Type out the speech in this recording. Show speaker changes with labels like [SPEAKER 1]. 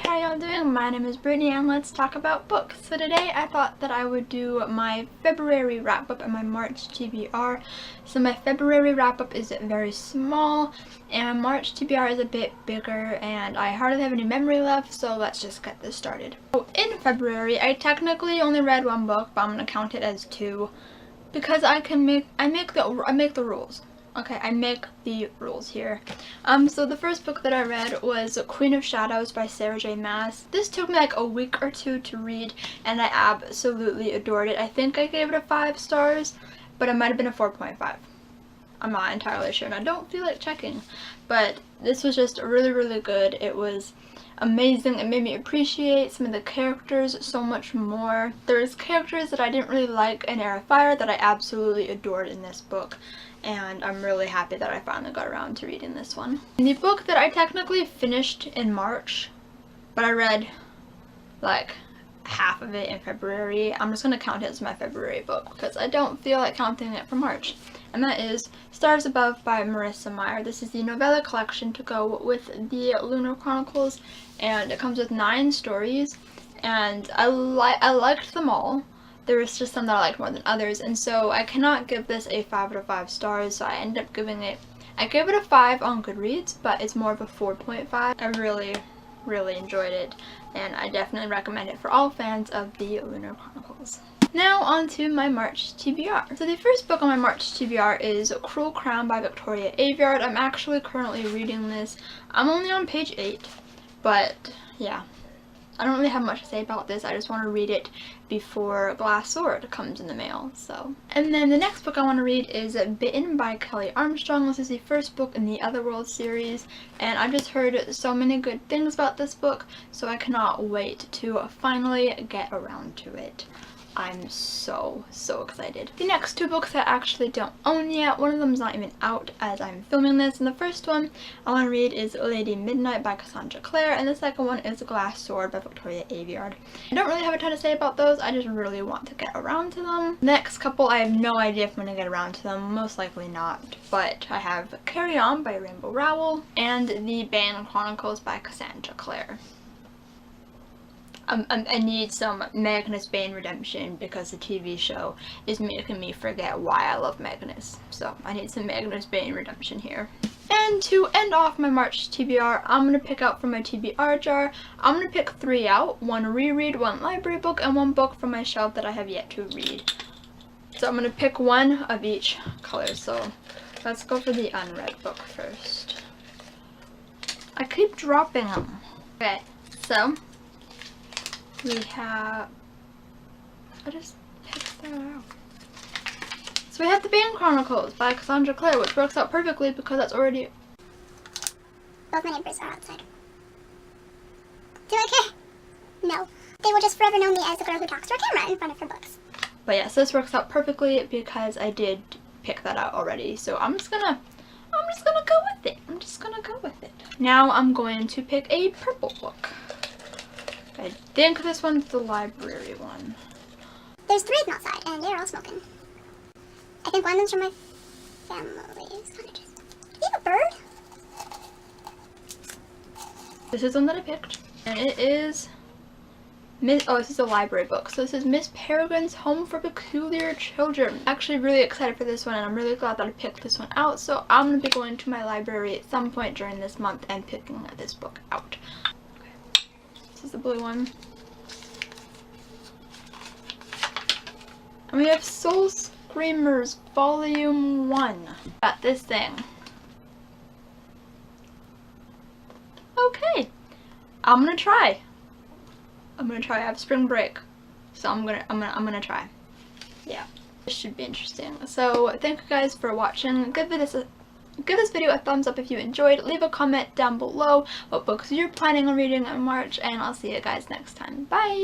[SPEAKER 1] how y'all doing? My name is Brittany and let's talk about books. So today I thought that I would do my February wrap-up and my March TBR. So my February wrap-up is very small and my March TBR is a bit bigger and I hardly have any memory left, so let's just get this started. So in February I technically only read one book, but I'm going to count it as two because I make the rules. Okay, I make the rules here. So the first book that I read was Queen of Shadows by Sarah J. Maas. This took me like a week or two to read, and I absolutely adored it. I think I gave it a 5 stars, but it might have been a 4.5. I'm not entirely sure, and I don't feel like checking. But this was just really, really good. It was amazing. It made me appreciate some of the characters so much more. There's characters that I didn't really like in Heir of Fire that I absolutely adored in this book. And I'm really happy that I finally got around to reading this one. The book that I technically finished in March, but I read like half of it in February. I'm just going to count it as my February book because I don't feel like counting it for March. And that is Stars Above by Marissa Meyer. This is the novella collection to go with the Lunar Chronicles, and it comes with 9 stories, and I liked them all. There was just some that I liked more than others, and so I cannot give this a 5 out of 5 stars, so I ended up giving it, I gave it a 5 on Goodreads, but it's more of a 4.5. I really enjoyed it, and I definitely recommend it for all fans of the Lunar Chronicles. Now on to my March TBR. So the first book on my March TBR is Cruel Crown by Victoria Aveyard. I'm actually currently reading this. I'm only on page 8, but yeah. I don't really have much to say about this. I just want to read it before Glass Sword comes in the mail. So, and then the next book I want to read is Bitten by Kelly Armstrong. This is the first book in the Otherworld series, and I've just heard so many good things about this book, so I cannot wait to finally get around to it. I'm so excited. The next 2 books I actually don't own yet. One of them is not even out as I'm filming this, and the first one I want to read is Lady Midnight by Cassandra Clare, and the second one is Glass Sword by Victoria Aveyard. I don't really have a ton to say about those, I just really want to get around to them. The next couple, I have no idea if I'm going to get around to them, most likely not, but I have Carry On by Rainbow Rowell and The Bane Chronicles by Cassandra Clare. I need some Magnus Bane redemption because the TV show is making me forget why I love Magnus. So I need some Magnus Bane redemption here. And to end off my March TBR, I'm going to pick out from my TBR jar. I'm going to pick 3 out. 1 reread, 1 library book, and 1 book from my shelf that I have yet to read. So I'm going to pick 1 of each color. So let's go for the unread book first. I keep dropping them. Okay, so we have, I just picked that out. So we have The Bane Chronicles by Cassandra Clare, which works out perfectly because that's already...
[SPEAKER 2] Both my neighbors are outside. Do I care? No. They will just forever know me as the girl who talks to a camera in front of her books.
[SPEAKER 1] But yes, this works out perfectly because I did pick that out already. So I'm just gonna go with it. I'm just gonna go with it. Now I'm going to pick a purple book. I think this one's the library one.
[SPEAKER 2] There's 3 of them outside, and they're all smoking. I think one of them's from my family. It's kind of just... Do you have a bird?
[SPEAKER 1] This is one that I picked, and it is this is a library book. So this is Miss Peregrine's Home for Peculiar Children. I'm actually really excited for this one, and I'm really glad that I picked this one out. So I'm going to be going to my library at some point during this month and picking this book out. This is the blue one. And we have Soul Screamers Volume 1. Got this thing. Okay. I'm gonna try. I have spring break. So I'm gonna try. Yeah. This should be interesting. So thank you guys for watching. Give this video a thumbs up if you enjoyed. Leave a comment down below what books you're planning on reading in March, and I'll see you guys next time. Bye!